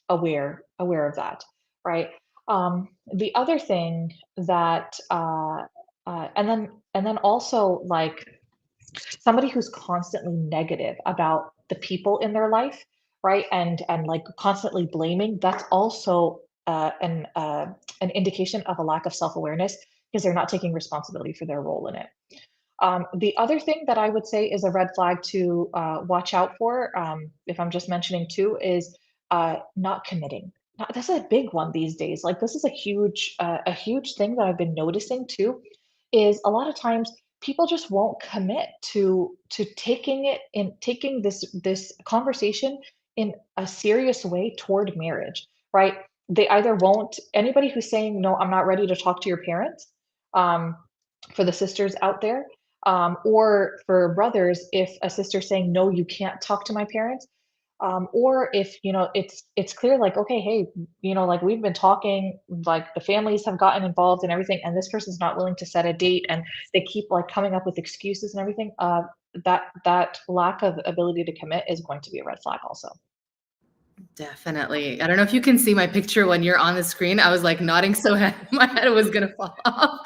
aware of that, right? The other thing that and then also like somebody who's constantly negative about the people in their life, right? And like constantly blaming, that's also an indication of a lack of self-awareness because they're not taking responsibility for their role in it. The other thing that I would say is a red flag to watch out for, if I'm just mentioning two, is not committing. That's a big one these days. Like this is a huge thing that I've been noticing too. Is a lot of times people just won't commit to taking this conversation in a serious way toward marriage, right? They either won't. Anybody who's saying no, I'm not ready to talk to your parents. Um, for the sisters out there, or for brothers, if a sister's saying, no, you can't talk to my parents, or if it's clear, like, okay, hey, like, we've been talking, like, the families have gotten involved and everything, and this person's not willing to set a date, and they keep, like, coming up with excuses and everything, that lack of ability to commit is going to be a red flag also. Definitely. I don't know if you can see my picture when you're on the screen. I was like nodding so my head was gonna fall off.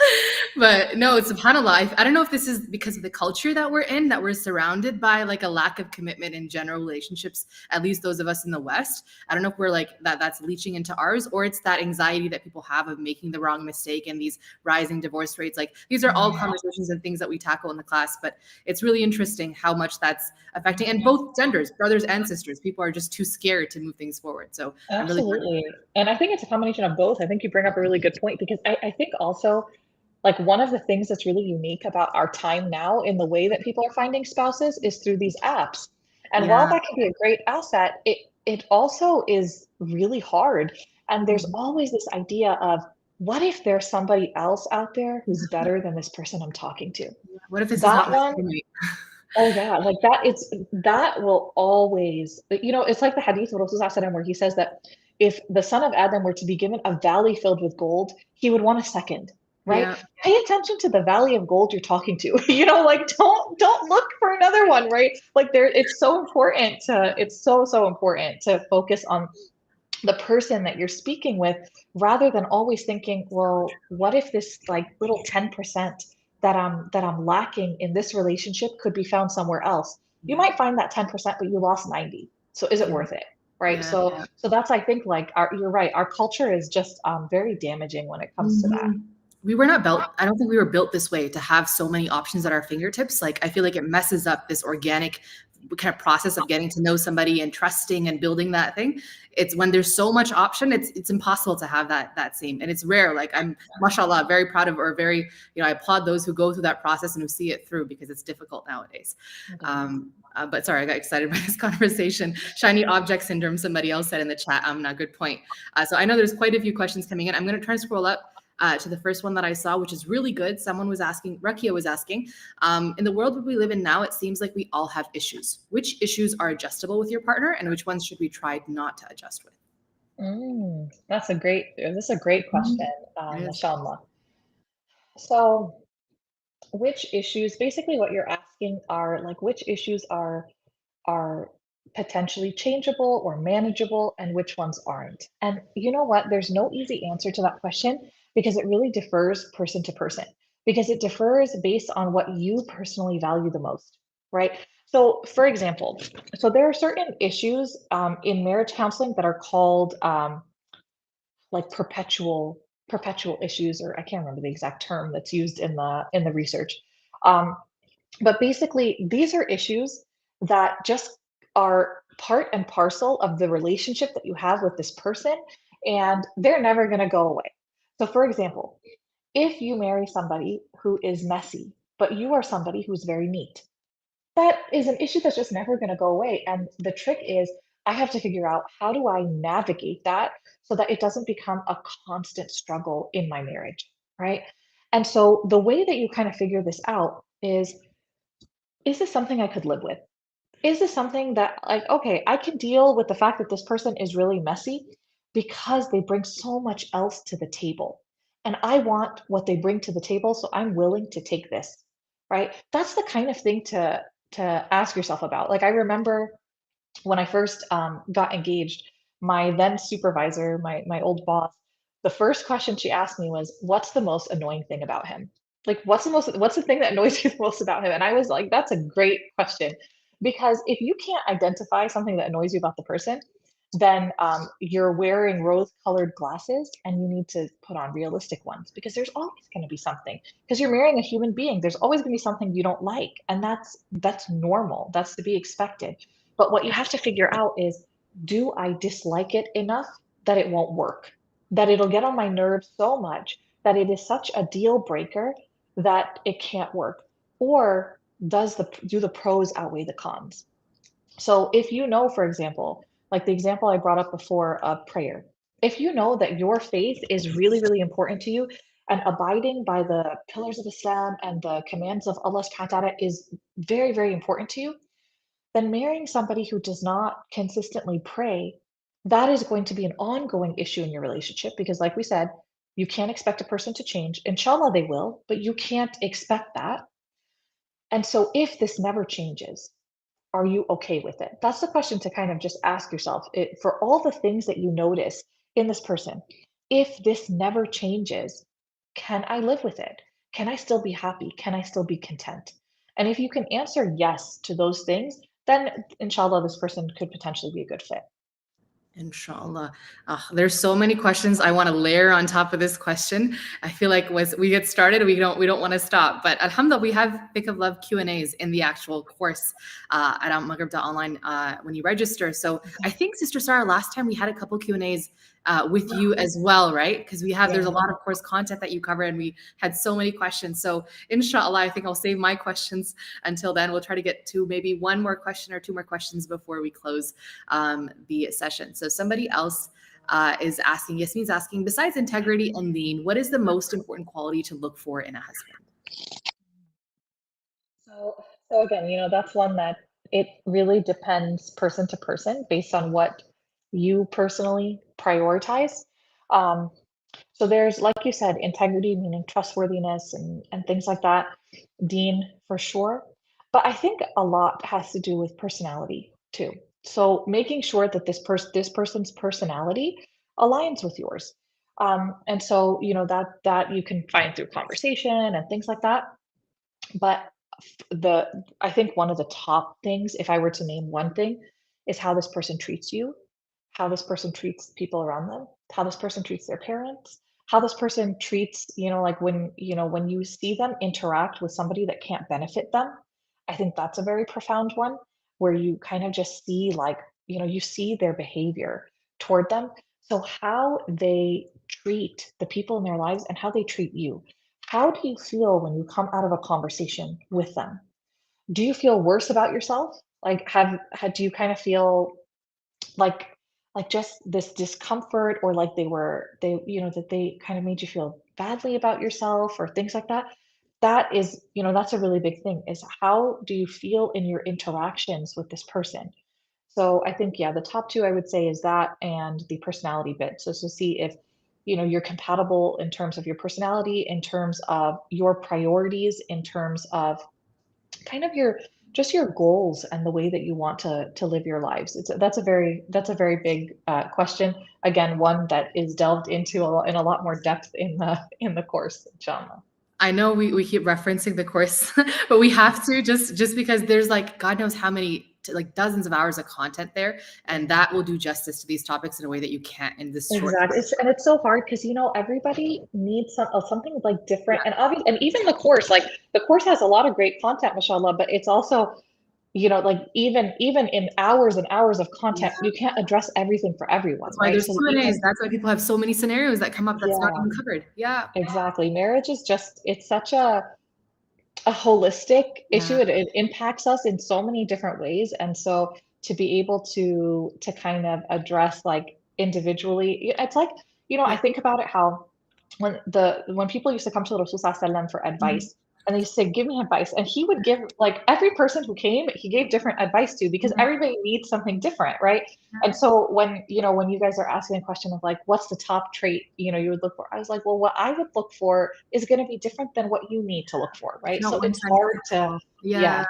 But no, it's subhanAllah. I don't know if this is because of the culture that we're in, that we're surrounded by like a lack of commitment in general relationships, at least those of us in the West. I don't know if we're like that's leaching into ours, or it's that anxiety that people have of making the wrong mistake and these rising divorce rates. Like these are all conversations and things that we tackle in the class, but it's really interesting how much that's affecting, and both genders, brothers and sisters. People are just too scared to move things forward. So I'm really glad. Absolutely. And I think it's a combination of both. I think you bring up a really good point, because I think also, like, one of the things that's really unique about our time now in the way that people are finding spouses is through these apps. And while Yeah. that can be a great asset, it also is really hard. And there's Mhm. always this idea of, what if there's somebody else out there who's better than this person I'm talking to? What if this is That not my one, soulmate? oh yeah, like that will always, it's like the hadith of Rasulullah SAW, where he says that if the son of Adam were to be given a valley filled with gold, he would want a second, right? Yeah. Pay attention to the valley of gold you're talking to. Like, don't look for another one, right? Like, it's so important to focus on the person that you're speaking with, rather than always thinking, well, what if this, like, little 10% that I'm lacking in this relationship could be found somewhere else? You Yeah. might find that 10%, but you lost 90. So is it Yeah. worth it? Right. Yeah. So that's, I think, like, you're right. Our culture is just very damaging when it comes to that. Mhm. We were not built, I don't think we were built this way, to have so many options at our fingertips. Like, I feel like it messes up this organic kind of process of getting to know somebody and trusting and building that thing. It's when there's so much option, it's impossible to have that same. And it's rare. Like, I'm, mashallah, very proud of, or very, I applaud those who go through that process and who see it through, because it's difficult nowadays. But sorry, I got excited by this conversation. Shiny object syndrome, somebody else said in the chat. Not good point. So I know there's quite a few questions coming in. I'm going to try to scroll up to the first one that I saw, which is really good. Someone was asking, Rakia was asking, in the world that we live in now, it seems like we all have issues. Which issues are adjustable with your partner, and which ones should we try not to adjust with? That's a great question, It is. mashallah. So, which issues, basically what you're asking are, like, which issues are potentially changeable or manageable, and which ones aren't. And you know what? There's no easy answer to that question, because it really differs person to person, because it differs based on what you personally value the most, right? So, for example, there are certain issues in marriage counseling that are called, like, perpetual issues, or I can't remember the exact term that's used in the research. Um, but basically, these are issues that just are part and parcel of the relationship that you have with this person, and they're never going to go away. So, for example, if you marry somebody who is messy, but you are somebody who's very neat, that is an issue that's just never going to go away. And the trick is, I have to figure out, how do I navigate that so that it doesn't become a constant struggle in my marriage, right? And so the way that you kind of figure this out is this something I could live with? Is this something that, like, okay, I can deal with the fact that this person is really messy because they bring so much else to the table. And I want what they bring to the table, so I'm willing to take this, right? That's the kind of thing to ask yourself about. Like, I remember when I first got engaged, my then supervisor, my old boss, the first question she asked me was, "What's the most annoying thing about him?" Like, what's the thing that annoys you the most about him? And I was like, that's a great question, because if you can't identify something that annoys you about the person, then you're wearing rose-colored glasses, and you need to put on realistic ones, because there's always going to be something. Because you're marrying a human being, there's always going to be something you don't like, and that's normal. That's to be expected. But what you have to figure out is, do I dislike it enough that it won't work? That it'll get on my nerves so much that it is such a deal breaker that it can't work? Or do the pros outweigh the cons? So if you know, for example, like the example I brought up before of prayer, if you know that your faith is really, really important to you, and abiding by the pillars of Islam and the commands of Allah subhanahu wa ta'ala is very, very important to you, then marrying somebody who does not consistently pray, that is going to be an ongoing issue in your relationship because, like we said, you can't expect a person to change. Inshallah, they will, but you can't expect that. And so, if this never changes, are you okay with it? That's the question to kind of just ask yourself. For all the things that you notice in this person, if this never changes, can I live with it? Can I still be happy? Can I still be content? And if you can answer yes to those things, then inshallah, this person could potentially be a good fit. Inshallah. There's so many questions I want to layer on top of this question. I feel like as we get started, we don't want to stop. But alhamdulillah, we have Fiqh of Love Q&As in the actual course at almaghrib.online when you register. So I think Sister Sarah, last time we had a couple Q&As with you as well, right? Because there's a lot of course content that you cover and we had so many questions. So inshallah, I think I'll save my questions until then. We'll try to get to maybe one more question or two more questions before we close the session. So somebody else is asking, Yasmin's asking, besides integrity and deen, what is the most important quality to look for in a husband? So again, that's one that it really depends person to person based on what you personally prioritize. Um, so there's, like you said, integrity, meaning trustworthiness and things like that, deen for sure. But I think a lot has to do with personality too. So making sure that this person's personality aligns with yours. And so, that you can find through conversation and things like that. But I think one of the top things, if I were to name one thing, is how this person treats you, how this person treats people around them, how this person treats their parents, how this person treats, like when you see them interact with somebody that can't benefit them. I think that's a very profound one where you kind of just see like, you see their behavior toward them. So how they treat the people in their lives and how they treat you. How do you feel when you come out of a conversation with them? Do you feel worse about yourself? Like do you kind of feel like just this discomfort or like that they kind of made you feel badly about yourself or things like that? That is, that's a really big thing is how do you feel in your interactions with this person? So I think, yeah, the top two I would say is that and the personality bit. So see if, you're compatible in terms of your personality, in terms of your priorities, in terms of kind of your goals and the way that you want to live your lives. That's a very big question. Again, one that is delved into in a lot more depth in the course, inshallah. I know we keep referencing the course, but we have to just because there's like God knows how many like dozens of hours of content there, and that will do justice to these topics in a way that you can't in this short. Exactly, it's so hard because everybody needs something like different, and obviously, and even the course has a lot of great content, mashallah, but it's also like even in hours and hours of content, you can't address everything for everyone. That's why there's Q&As. That's why people have so many scenarios that come up that's not even covered. Yeah, exactly. Marriage is it's such a holistic issue. It impacts us in so many different ways, and so to be able to kind of address like individually, it's like I think about it how when people used to come to Rasul Sallallahu Alaihi Wasallam for advice, and they said, give me advice. And he would give, like, every person who came, he gave different advice to because everybody needs something different, right? And so when you guys are asking a question of like, what's the top trait, you would look for, I was like, well, what I would look for is going to be different than what you need to look for, right? So it's hard to, yeah.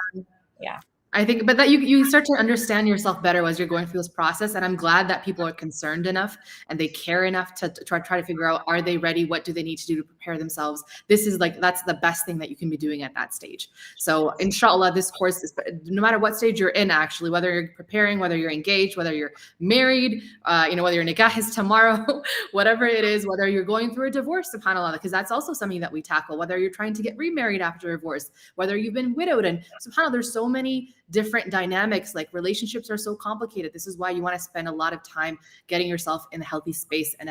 I think, but that you start to understand yourself better as you're going through this process. And I'm glad that people are concerned enough and they care enough to try to figure out, are they ready? What do they need to do to prepare themselves? This is like, that's the best thing that you can be doing at that stage. So inshallah, this course is, no matter what stage you're in, actually, whether you're preparing, whether you're engaged, whether you're married, whether your nikah is tomorrow, whatever it is, whether you're going through a divorce, subhanAllah, because that's also something that we tackle, whether you're trying to get remarried after a divorce, whether you've been widowed, and subhanAllah, there's so many different dynamics. Like relationships are so complicated. This is why you want to spend a lot of time getting yourself in a healthy space and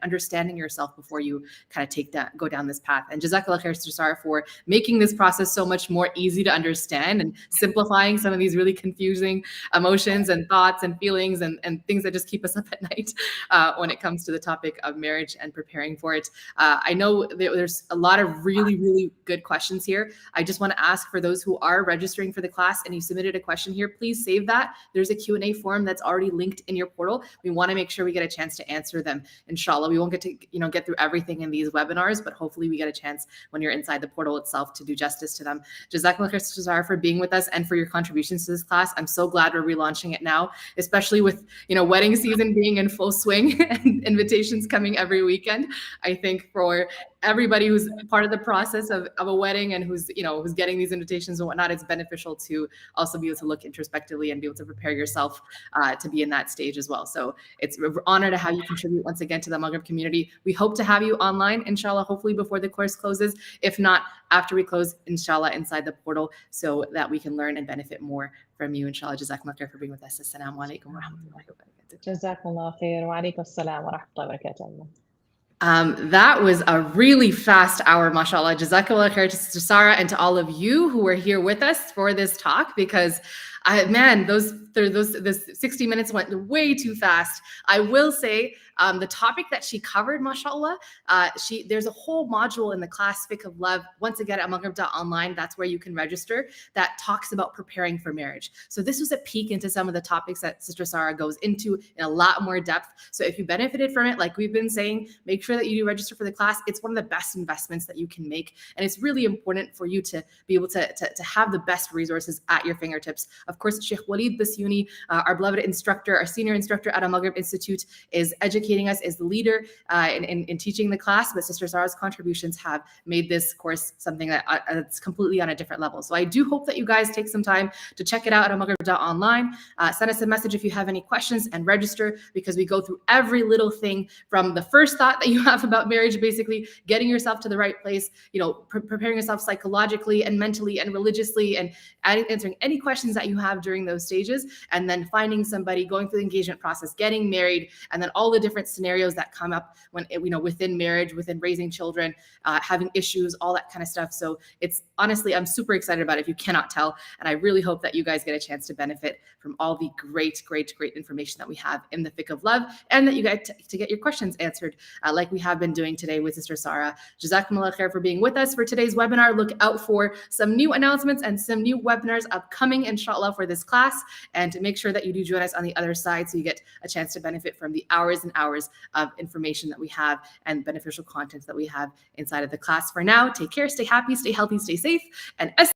understanding yourself before you kind of go down this path. And Jazakallah khair, Sister Sarah, for making this process so much more easy to understand and simplifying some of these really confusing emotions and thoughts and feelings and things that just keep us up at night when it comes to the topic of marriage and preparing for it. I know there's a lot of really, really good questions here. I just want to ask for those who are registering for the class and you submitted a question here, please save that. There's a Q&A form that's already linked in your portal. We want to make sure we get a chance to answer them. Inshallah, we won't get to get through everything in these webinars, but hopefully we get a chance when you're inside the portal itself to do justice to them. Jazakallah khair, Sister Zahra, for being with us and for your contributions to this class. I'm so glad we're relaunching it now, especially with wedding season being in full swing and invitations coming every weekend. I think for everybody who's part of the process of a wedding and who's getting these invitations and whatnot, it's beneficial to also be able to look introspectively and be able to prepare yourself to be in that stage as well. So it's an honor to have you contribute once again to the Maghrib community. We hope to have you online, inshallah, hopefully before the course closes. If not, after we close, inshallah, inside the portal, so that we can learn and benefit more from you, inshallah. Jazakumullah khair for being with us. Assalamu alaikum wa rahmatullahi wa barakatuh. Jazakumullah khair wa alaikum assalam wa rahmatullahi wa barakatuh. That was a really fast hour, mashallah. Jazakallah khair to Sister Sarah and to all of you who were here with us for this talk, because those 60 minutes went way too fast. I will say the topic that she covered, mashallah, there's a whole module in the class Fiqh of Love, once again at maghrib.online, that's where you can register, that talks about preparing for marriage. So this was a peek into some of the topics that Sister Sarah goes into in a lot more depth. So if you benefited from it, like we've been saying, make sure that you do register for the class. It's one of the best investments that you can make. And it's really important for you to be able to have the best resources at your fingertips. Of course, Sheikh Walid Basuni, our beloved instructor, our senior instructor at Al-Maghrib Institute, is educating us, is the leader in teaching the class, but Sister Sarah's contributions have made this course something that's completely on a different level. So I do hope that you guys take some time to check it out at al-maghrib.online. Send us a message if you have any questions and register, because we go through every little thing from the first thought that you have about marriage, basically getting yourself to the right place, preparing yourself psychologically and mentally and religiously, and answering any questions that you have during those stages, and then finding somebody, going through the engagement process, getting married, and then all the different scenarios that come up when within marriage, within raising children, having issues, all that kind of stuff. So it's honestly, I'm super excited about it, if you cannot tell, and I really hope that you guys get a chance to benefit from all the great information that we have in the Fiqh of Love, and that you get to get your questions answered like we have been doing today with Sister Sarah. Jazakumullah khair for being with us for today's webinar. Look out for some new announcements and some new webinars upcoming, inshallah, for this class, and to make sure that you do join us on the other side so you get a chance to benefit from the hours and hours of information that we have and beneficial content that we have inside of the class. For now, take care, stay happy, stay healthy, stay safe, and